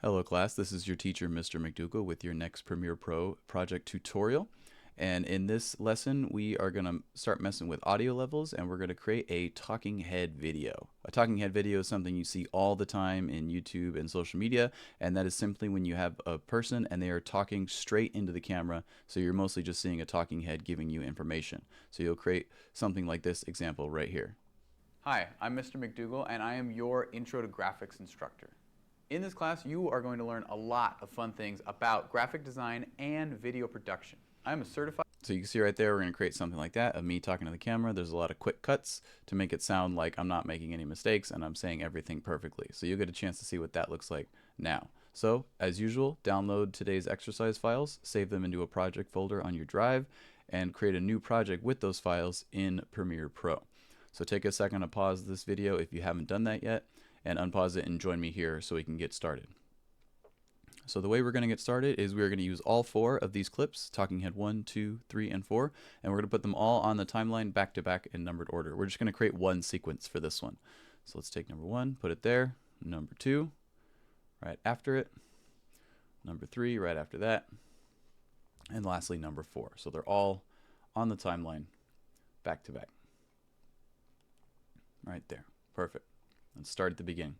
Hello class, this is your teacher Mr. McDougall with your next Premiere Pro project tutorial. And in this lesson we are going to start messing with audio levels, and we're going to create a talking head video. A talking head video is something you see all the time in YouTube and social media, and that is simply when you have a person and they are talking straight into the camera, so you're mostly just seeing a talking head giving you information. So you'll create something like this example right here. Hi, I'm Mr. McDougall and I am your Intro to Graphics instructor. In this class, you are going to learn a lot of fun things about graphic design and video production. I am a certified... So you can see right there, we're going to create something like that of me talking to the camera. There's a lot of quick cuts to make it sound like I'm not making any mistakes and I'm saying everything perfectly. So you'll get a chance to see what that looks like now. So as usual, download today's exercise files, save them into a project folder on your drive, and create a new project with those files in Premiere Pro. So take a second to pause this video if you haven't done that yet, and unpause it and join me here so we can get started. So the way we're going to get started is we're going to use all four of these clips, talking head 1, 2, 3, and 4, and we're going to put them all on the timeline back to back in numbered order. We're just going to create one sequence for this one. So let's take number 1, put it there, number 2, right after it, number 3, right after that, and lastly number 4. So they're all on the timeline back to back. Right there. Perfect. Let's start at the beginning.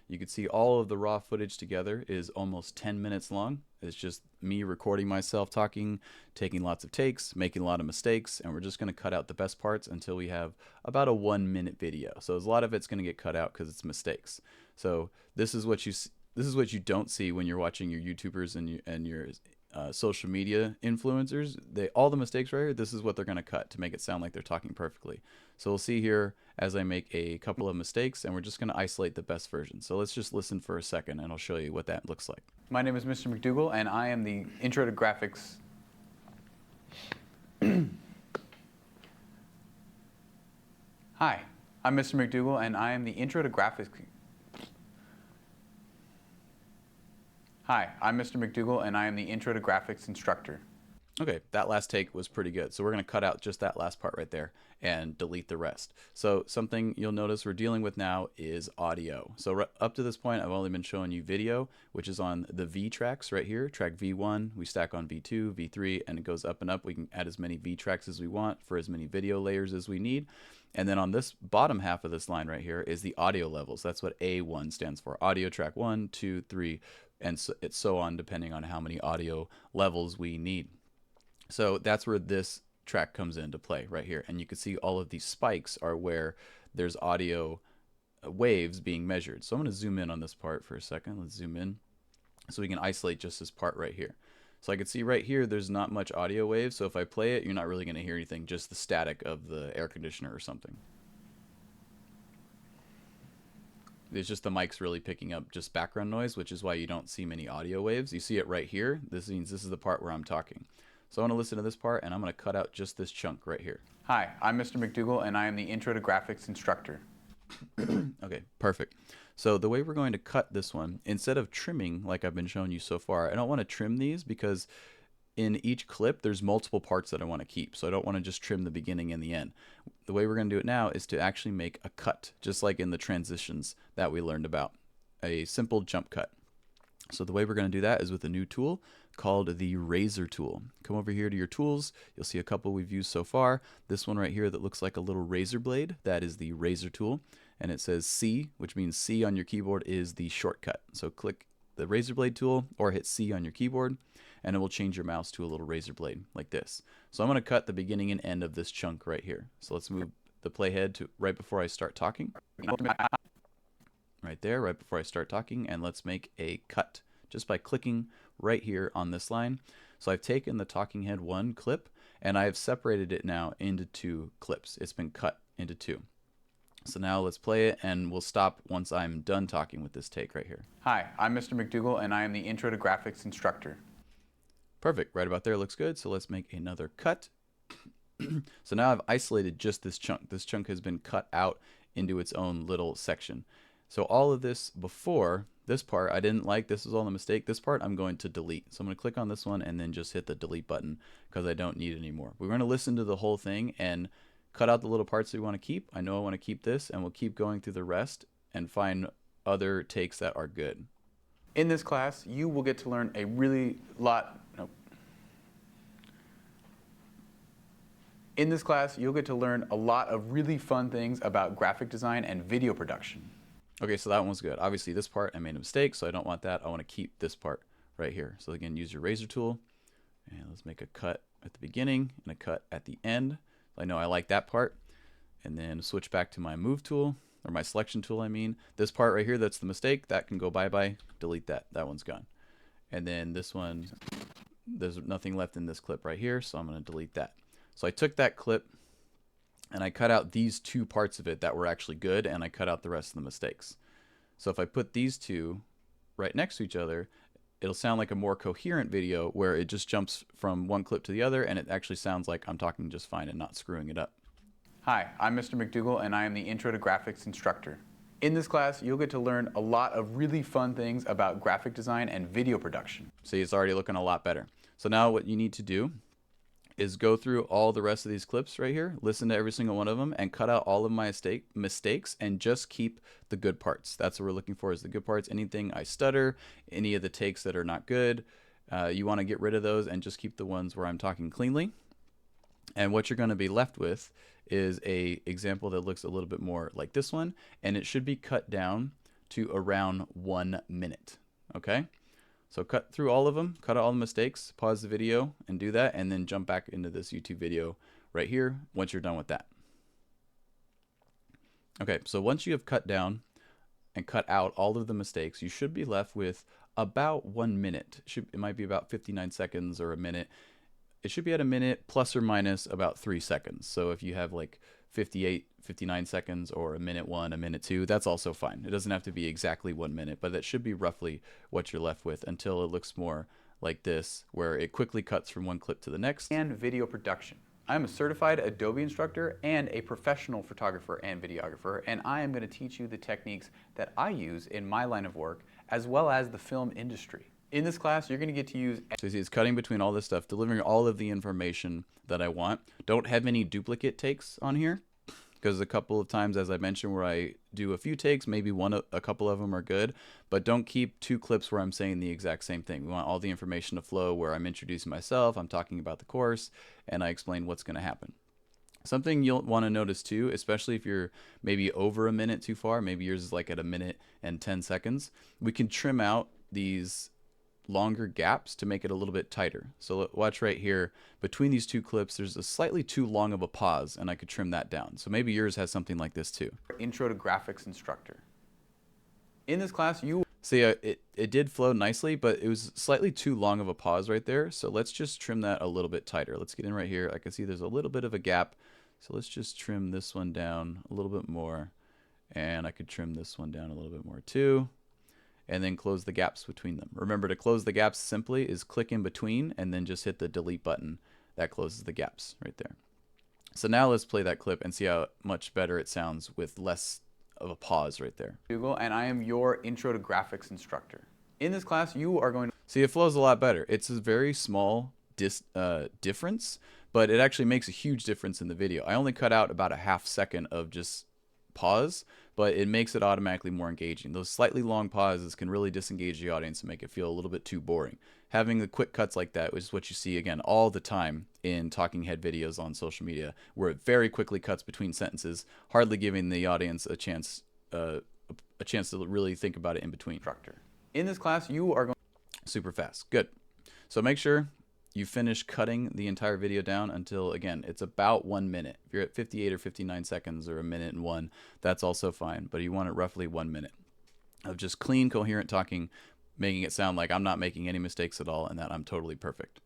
You can see all of the raw footage together is almost 10 minutes long. It's just me recording myself talking, taking lots of takes, making a lot of mistakes, and we're just going to cut out the best parts until we have about a 1-minute video. So a lot of it's going to get cut out because it's mistakes. So this is what you don't see when you're watching your YouTubers and your social media influencers. All the mistakes right here, this is what they're going to cut to make it sound like they're talking perfectly. So we'll see here as I make a couple of mistakes, and we're just going to isolate the best version. So let's just listen for a second and I'll show you what that looks like. My name is Mr. McDougall and I am the Intro to Graphics... Hi, I'm Mr. McDougall and I am the Intro to Graphics... Hi, I'm Mr. McDougall and I am the Intro to Graphics instructor. Okay, that last take was pretty good. So we're going to cut out just that last part right there and delete the rest. So something you'll notice we're dealing with now is audio. So up to this point, I've only been showing you video, which is on the V tracks right here. Track V1, we stack on V2, V3, and it goes up and up. We can add as many V tracks as we want for as many video layers as we need. And then on this bottom half of this line right here is the audio levels. That's what A1 stands for. Audio track 1, 2, 3, and so it's so on depending on how many audio levels we need. So that's where this track comes into play right here. And you can see all of these spikes are where there's audio waves being measured. So I'm going to zoom in on this part for a second. Let's zoom in so we can isolate just this part right here. So I can see right here there's not much audio waves. So if I play it, you're not really going to hear anything, just the static of the air conditioner or something. It's just the mic's really picking up just background noise, which is why you don't see many audio waves. You see it right here. This means this is the part where I'm talking. So I want to listen to this part, and I'm going to cut out just this chunk right here. Hi, I'm Mr. McDougall and I am the Intro to Graphics instructor. Okay, perfect. So the way we're going to cut this one, instead of trimming like I've been showing you so far, I don't want to trim these because in each clip there's multiple parts that I want to keep. So I don't want to just trim the beginning and the end. The way we're going to do it now is to actually make a cut, just like in the transitions that we learned about. A simple jump cut. So the way we're going to do that is with a new tool called the razor tool. Come over here to your tools. You'll see a couple we've used so far. This one right here that looks like a little razor blade, that is the razor tool. And it says C, which means C on your keyboard is the shortcut. So click the razor blade tool or hit C on your keyboard, and it will change your mouse to a little razor blade like this. So I'm going to cut the beginning and end of this chunk right here. So let's move the playhead to right before I start talking. Right there, right before I start talking, and let's make a cut just by clicking right here on this line. So I've taken the talking head 1 clip and I've separated it now into 2 clips. It's been cut into 2. So now let's play it, and we'll stop once I'm done talking with this take right here. Hi, I'm Mr. McDougall and I am the Intro to Graphics instructor. Perfect, right about there looks good. So let's make another cut. So now I've isolated just this chunk. This chunk has been cut out into its own little section. So all of this before, this part I didn't like, this was all a mistake. This part I'm going to delete. So I'm going to click on this one and then just hit the delete button because I don't need it anymore. We're going to listen to the whole thing and cut out the little parts that we want to keep. I know I want to keep this, and we'll keep going through the rest and find other takes that are good. In this class, you will get to learn a really lot. No. In this class, you'll get to learn a lot of really fun things about graphic design and video production. Okay, so that one was good. Obviously, this part I made a mistake, so I don't want that. I want to keep this part right here. So again, use your razor tool, and let's make a cut at the beginning and a cut at the end. I know I like that part. And then switch back to my move tool, or my selection tool, I mean. This part right here, that's the mistake. That can go bye-bye. Delete that. That one's gone. And then this one, there's nothing left in this clip right here, so I'm going to delete that. So I took that clip, and I cut out these two parts of it that were actually good, and I cut out the rest of the mistakes. So if I put these two right next to each other, it'll sound like a more coherent video where it just jumps from one clip to the other, and it actually sounds like I'm talking just fine and not screwing it up. Hi, I'm Mr. McDougall, and I am the Intro to Graphics instructor. In this class, you'll get to learn a lot of really fun things about graphic design and video production. See, it's already looking a lot better. So now what you need to do is go through all the rest of these clips right here, listen to every single one of them, and cut out all of my mistakes and just keep the good parts. That's what we're looking for, is the good parts. Anything I stutter, any of the takes that are not good, you want to get rid of those and just keep the ones where I'm talking cleanly. And what you're going to be left with is a example that looks a little bit more like this one, and it should be cut down to around 1 minute. Okay, so cut through all of them, cut out all the mistakes, pause the video and do that, and then jump back into this YouTube video right here once you're done with that. Okay, so once you have cut down and cut out all of the mistakes, you should be left with about 1 minute. It might be about 59 seconds or a minute. It should be at a minute plus or minus about 3 seconds. So if you have like 58, 59 seconds or a minute 1, a minute 2, that's also fine. It doesn't have to be exactly 1 minute, but that should be roughly what you're left with until it looks more like this, where it quickly cuts from one clip to the next. And video production. I'm a certified Adobe instructor and a professional photographer and videographer, and I am going to teach you the techniques that I use in my line of work, as well as the film industry. In this class, you're going to get to use... So you see, it's cutting between all this stuff, delivering all of the information that I want. Don't have any duplicate takes on here, because a couple of times, as I mentioned, where I do a few takes, maybe a couple of them are good, but don't keep 2 clips where I'm saying the exact same thing. We want all the information to flow where I'm introducing myself, I'm talking about the course, and I explain what's going to happen. Something you'll want to notice too, especially if you're maybe over a minute too far, maybe yours is like at 1 minute and 10 seconds, we can trim out these longer gaps to make it a little bit tighter. So watch right here, between these 2 clips there's a slightly too long of a pause, and I could trim that down. So maybe yours has something like this too. Intro to Graphics instructor. In this class, you see it did flow nicely, but it was slightly too long of a pause right there. So let's just trim that a little bit tighter. Let's get in right here. I can see there's a little bit of a gap, so let's just trim this one down a little bit more, and I could trim this one down a little bit more too, and then close the gaps between them. Remember, to close the gaps simply is click in between and then just hit the delete button. That closes the gaps right there. So now let's play that clip and see how much better it sounds with less of a pause right there. Google, and I am your Intro to Graphics instructor. In this class, you are going to... See, it flows a lot better. It's a very small difference, but it actually makes a huge difference in the video. I only cut out about a ½ second of just pause, but it makes it automatically more engaging. Those slightly long pauses can really disengage the audience and make it feel a little bit too boring. Having the quick cuts like that, which is what you see again all the time in talking head videos on social media, where it very quickly cuts between sentences, hardly giving the audience a chance to really think about it in between. In this class, you are going super fast. Good. So make sure you finish cutting the entire video down until, again, it's about 1 minute. If you're at 58 or 59 seconds or 1 minute and 1, that's also fine, but you want it roughly 1 minute of just clean, coherent talking, making it sound like I'm not making any mistakes at all and that I'm totally perfect.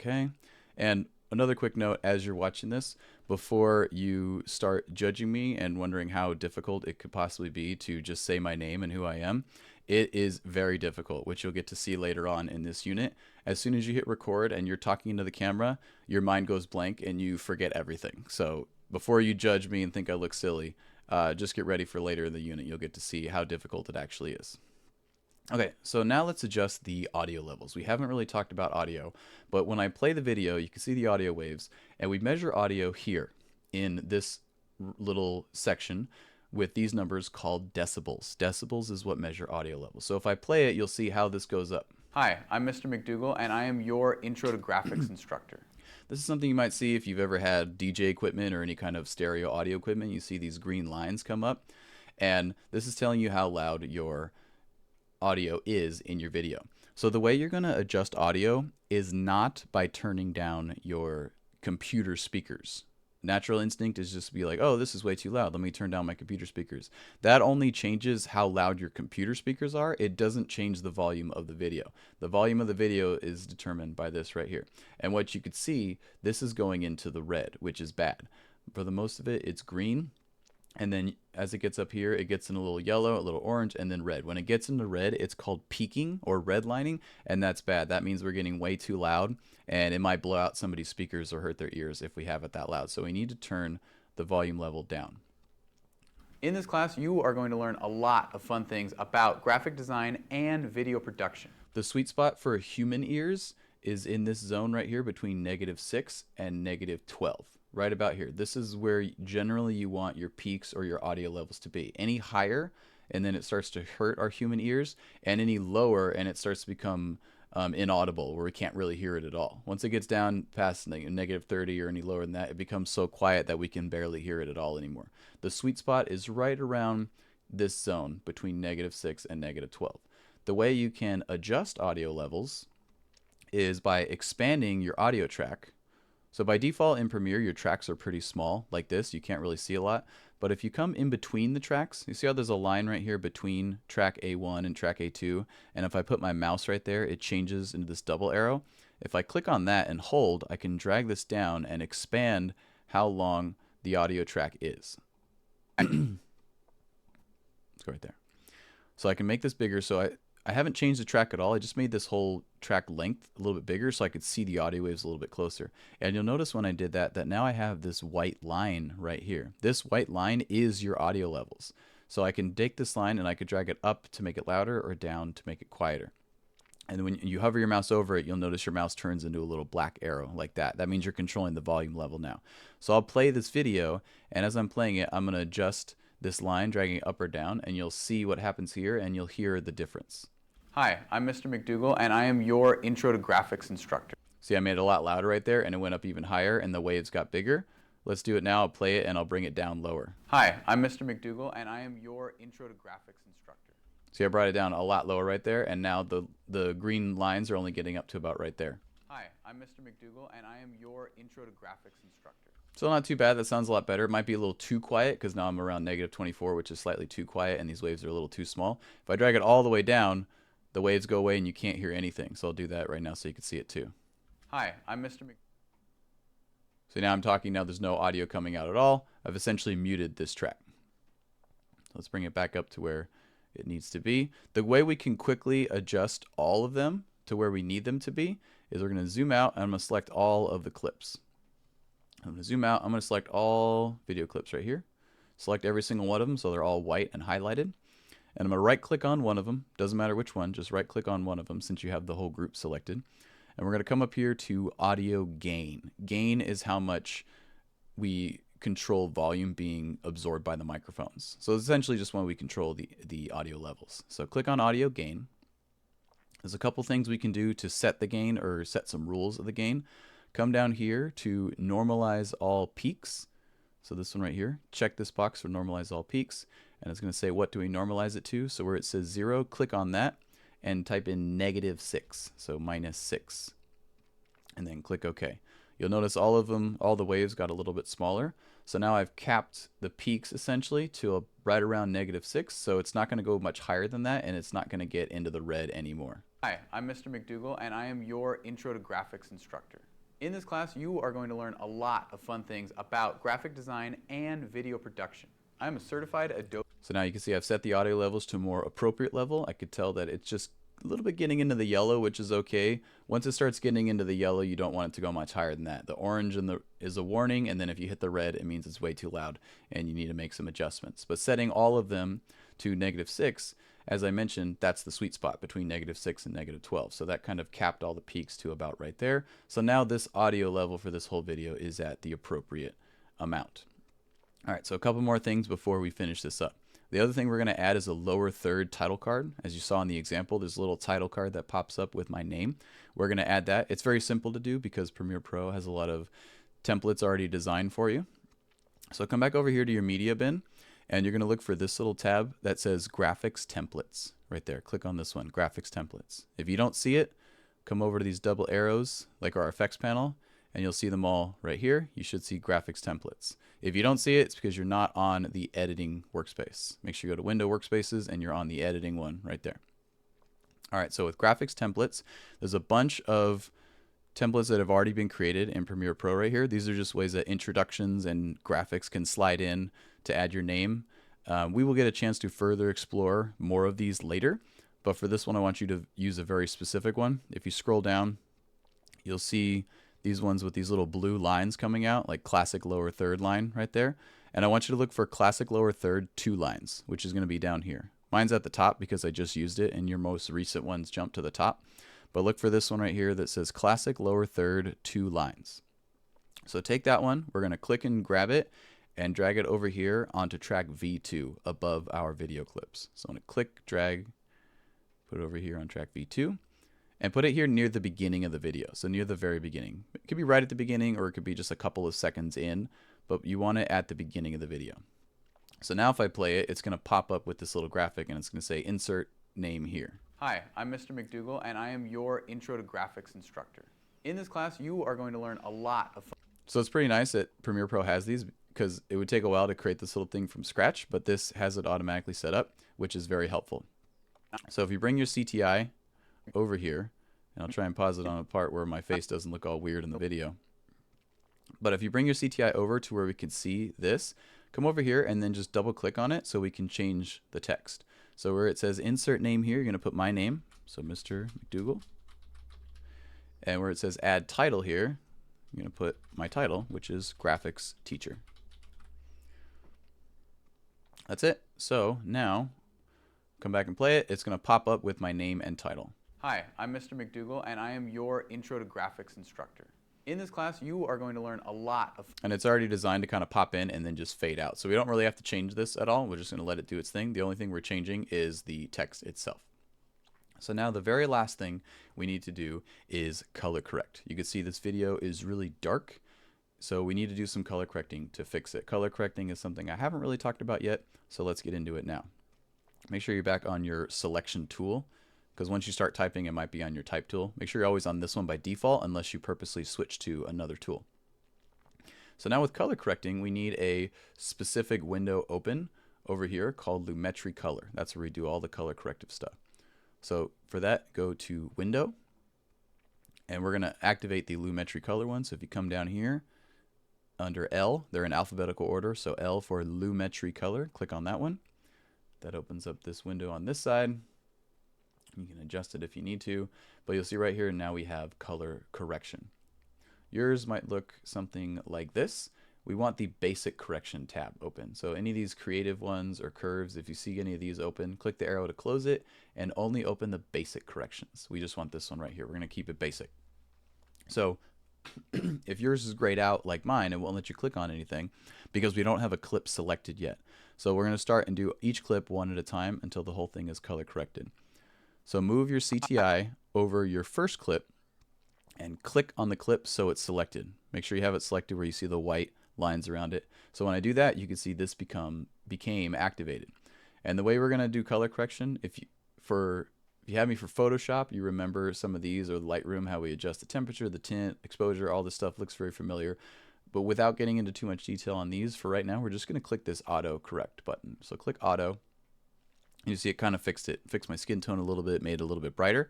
Okay, and another quick note as you're watching this, before you start judging me and wondering how difficult it could possibly be to just say my name and who I am, it is very difficult, which you'll get to see later on in this unit. As soon as you hit record and you're talking into the camera, your mind goes blank and you forget everything. So before you judge me and think I look silly, just get ready for later in the unit. You'll get to see how difficult it actually is. Okay, so now let's adjust the audio levels. We haven't really talked about audio, but when I play the video, you can see the audio waves, and we measure audio here in this little section with these numbers called decibels. Decibels is what measure audio levels. So if I play it, you'll see how this goes up. Hi, I'm Mr. McDougall, and I am your Intro to Graphics instructor. This is something you might see if you've ever had DJ equipment or any kind of stereo audio equipment. You see these green lines come up, and this is telling you how loud your audio is in your video. So the way you're going to adjust audio is not by turning down your computer speakers. Natural instinct is just to be like, oh, this is way too loud. Let me turn down my computer speakers. That only changes how loud your computer speakers are. It doesn't change the volume of the video. The volume of the video is determined by this right here. And what you could see, this is going into the red, which is bad. For the most of it, it's green. And then as it gets up here, it gets in a little yellow, a little orange, and then red. When it gets into red, it's called peaking or redlining, and that's bad. That means we're getting way too loud, and it might blow out somebody's speakers or hurt their ears if we have it that loud. So we need to turn the volume level down. In this class, you are going to learn a lot of fun things about graphic design and video production. The sweet spot for human ears is in this zone right here between -6 and -12. Right about here. This is where generally you want your peaks or your audio levels to be. Any higher, and then it starts to hurt our human ears, and any lower, and it starts to become inaudible, where we can't really hear it at all. Once it gets down past -30 or any lower than that, it becomes so quiet that we can barely hear it at all anymore. The sweet spot is right around this zone between -6 and -12. The way you can adjust audio levels is by expanding your audio track. So by default in Premiere, your tracks are pretty small, like this. You can't really see a lot. But if you come in between the tracks, you see how there's a line right here between track A1 and track A2? And if I put my mouse right there, it changes into this double arrow. If I click on that and hold, I can drag this down and expand how long the audio track is. Let's go right there. So I can make this bigger. So I haven't changed the track at all. I just made this whole track length a little bit bigger so I could see the audio waves a little bit closer. And you'll notice when I did that, that now I have this white line right here. This white line is your audio levels. So I can take this line and I could drag it up to make it louder or down to make it quieter. And when you hover your mouse over it, you'll notice your mouse turns into a little black arrow like that. That means you're controlling the volume level now. So I'll play this video, and as I'm playing it, I'm going to adjust this line, dragging it up or down, and you'll see what happens here, and you'll hear the difference. Hi, I'm Mr. McDougall, and I am your Intro to Graphics instructor. See, I made it a lot louder right there, and it went up even higher, and the waves got bigger. Let's do it now. I'll play it, and I'll bring it down lower. Hi, I'm Mr. McDougall, and I am your Intro to Graphics instructor. See, I brought it down a lot lower right there, and now the green lines are only getting up to about right there. Hi, I'm Mr. McDougall, and I am your Intro to Graphics instructor. So not too bad. That sounds a lot better. It might be a little too quiet because now I'm around -24, which is slightly too quiet, and these waves are a little too small. If I drag it all the way down, the waves go away and you can't hear anything. So I'll do that right now so you can see it too. Hi, I'm Mr. McDougall. So now I'm talking. Now there's no audio coming out at all. I've essentially muted this track. Let's bring it back up to where it needs to be. The way we can quickly adjust all of them to where we need them to be is we're going to zoom out, and I'm going to select all of the clips. I'm going to zoom out. I'm going to select all video clips right here. Select every single one of them so they're all white and highlighted. And I'm going to right click on one of them. Doesn't matter which one, just right click on one of them since you have the whole group selected. And we're going to come up here to audio gain. Gain is how much we control volume being absorbed by the microphones. So it's essentially just when we control the audio levels. So click on audio gain. There's a couple things we can do to set the gain or set some rules of the gain. Come down here to normalize all peaks. So this one right here, check this box for normalize all peaks. And it's going to say, what do we normalize it to? So where it says 0, click on that and type in -6, so -6. And then click OK. You'll notice all of them, all the waves got a little bit smaller. So now I've capped the peaks essentially to right around -6. So it's not going to go much higher than that, and it's not going to get into the red anymore. Hi, I'm Mr. McDougall, and I am your Intro to Graphics instructor. In this class, you are going to learn a lot of fun things about graphic design and video production. I am a certified Adobe. So now you can see I've set the audio levels to a more appropriate level. I could tell that it's just a little bit getting into the yellow, which is okay. Once it starts getting into the yellow, you don't want it to go much higher than that. The orange is a warning, and then if you hit the red, it means it's way too loud and you need to make some adjustments. But setting all of them to -6, as I mentioned, that's the sweet spot between -6 and -12. So that kind of capped all the peaks to about right there. So now this audio level for this whole video is at the appropriate amount. All right, so a couple more things before we finish this up. The other thing we're going to add is a lower third title card. As you saw in the example, there's a little title card that pops up with my name. We're going to add that. It's very simple to do because Premiere Pro has a lot of templates already designed for you. So come back over here to your media bin, and you're going to look for this little tab that says Graphics Templates right there. Click on this one, Graphics Templates. If you don't see it, come over to these double arrows like our effects panel, and you'll see them all right here. You should see Graphics Templates. If you don't see it, it's because you're not on the editing workspace. Make sure you go to Window Workspaces and you're on the editing one right there. All right, so with Graphics Templates, there's a bunch of templates that have already been created in Premiere Pro right here. These are just ways that introductions and graphics can slide in to add your name. We will get a chance to further explore more of these later, but for this one, I want you to use a very specific one. If you scroll down, you'll see these ones with these little blue lines coming out, like classic lower third line right there. And I want you to look for classic lower third 2 lines, which is going to be down here. Mine's at the top because I just used it, and your most recent ones jump to the top. But look for this one right here that says classic lower third 2 lines. So take that one, we're going to click and grab it and drag it over here onto track V2 above our video clips. So I'm going to click, drag, put it over here on track V2. And put it here near the beginning of the video, so near the very beginning. It could be right at the beginning, or it could be just a couple of seconds in, but you want it at the beginning of the video. So now if I play it, it's going to pop up with this little graphic, and it's going to say insert name here. Hi, I'm Mr. McDougall, and I am your Intro to Graphics instructor. In this class, you are going to learn a lot of fun. So it's pretty nice that Premiere Pro has these, because it would take a while to create this little thing from scratch, but this has it automatically set up, which is very helpful. So if you bring your CTI over here, and I'll try and pause it on a part where my face doesn't look all weird in the video. But if you bring your CTI over to where we can see this, come over here and then just double click on it so we can change the text. So where it says insert name here, you're going to put my name, so Mr. McDougall. And where it says add title here, you're going to put my title, which is graphics teacher. That's it. So now come back and play it. It's going to pop up with my name and title. Hi, I'm Mr. McDougall, and I am your Intro to Graphics instructor. In this class, you are going to learn a lot of... And it's already designed to kind of pop in and then just fade out. So we don't really have to change this at all. We're just going to let it do its thing. The only thing we're changing is the text itself. So now the very last thing we need to do is color correct. You can see this video is really dark, so we need to do some color correcting to fix it. Color correcting is something I haven't really talked about yet, so let's get into it now. Make sure you're back on your selection tool, because once you start typing, it might be on your type tool. Make sure you're always on this one by default unless you purposely switch to another tool. So now with color correcting, we need a specific window open over here called Lumetri Color. That's where we do all the color corrective stuff. So for that, go to Window, and we're going to activate the Lumetri Color one. So if you come down here under L, they're in alphabetical order. So L for Lumetri Color, click on that one. That opens up this window on this side. You can adjust it if you need to, but you'll see right here now we have color correction. Yours might look something like this. We want the basic correction tab open. So any of these creative ones or curves, if you see any of these open, click the arrow to close it and only open the basic corrections. We just want this one right here. We're going to keep it basic. So if yours is grayed out like mine, it won't let you click on anything because we don't have a clip selected yet. So we're going to start and do each clip one at a time until the whole thing is color corrected. So move your CTI over your first clip and click on the clip so it's selected. Make sure you have it selected where you see the white lines around it. So when I do that, you can see this became activated. And the way we're going to do color correction, if you have me for Photoshop, you remember some of these, or Lightroom, how we adjust the temperature, the tint, exposure, all this stuff looks very familiar. But without getting into too much detail on these, for right now, we're just going to click this auto correct button. So click auto. You see it kind of fixed my skin tone a little bit, made it a little bit brighter.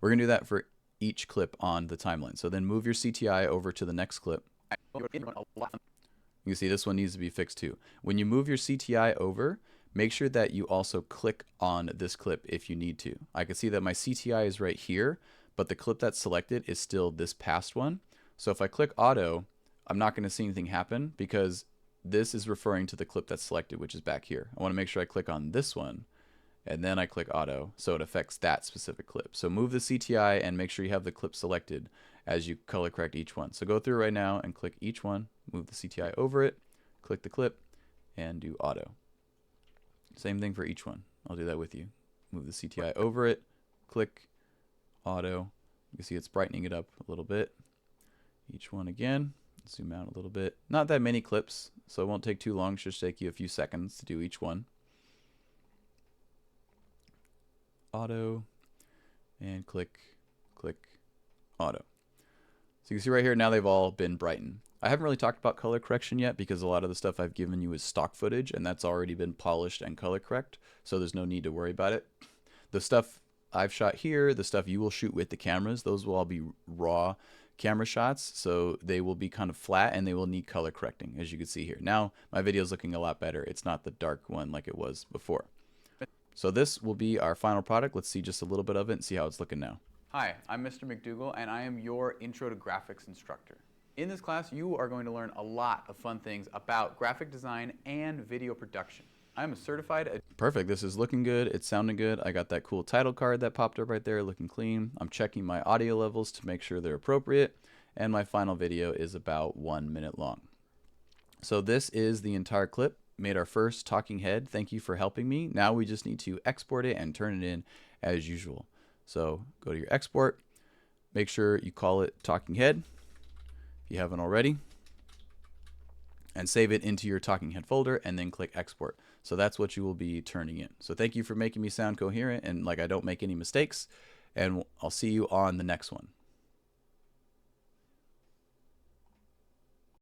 We're going to do that for each clip on the timeline. So then move your CTI over to the next clip. You can see this one needs to be fixed too. When you move your CTI over, make sure that you also click on this clip if you need to. I can see that my CTI is right here, but the clip that's selected is still this past one. So if I click auto, I'm not going to see anything happen because this is referring to the clip that's selected, which is back here. I want to make sure I click on this one and then I click auto so it affects that specific clip. So move the CTI and make sure you have the clip selected as you color correct each one. So go through right now and click each one, move the CTI over it, click the clip, and do auto. Same thing for each one. I'll do that with you. Move the CTI over it, click, auto. You can see it's brightening it up a little bit. Each one again. Zoom out a little bit. Not that many clips, so it won't take too long. It should take you a few seconds to do each one. Auto, and click, auto. So you can see right here, now they've all been brightened. I haven't really talked about color correction yet because a lot of the stuff I've given you is stock footage, and that's already been polished and color correct, so there's no need to worry about it. The stuff I've shot here, the stuff you will shoot with the cameras, those will all be raw camera shots, so they will be kind of flat and they will need color correcting, as you can see here. Now my video is looking a lot better. It's not the dark one like it was before. So this will be our final product. Let's see just a little bit of it and see how it's looking now. Hi, I'm Mr. McDougall, and I am your Intro to Graphics instructor. In this class, you are going to learn a lot of fun things about graphic design and video production. I'm a certified... Perfect. This is looking good. It's sounding good. I got that cool title card that popped up right there, looking clean. I'm checking my audio levels to make sure they're appropriate. And my final video is about 1 minute long. So this is the entire clip. Made our first talking head. Thank you for helping me. Now we just need to export it and turn it in as usual. So go to your export. Make sure you call it talking head if you haven't already, and save it into your talking head folder, and then click export. So that's what you will be turning in. So thank you for making me sound coherent and like I don't make any mistakes, and I'll see you on the next one.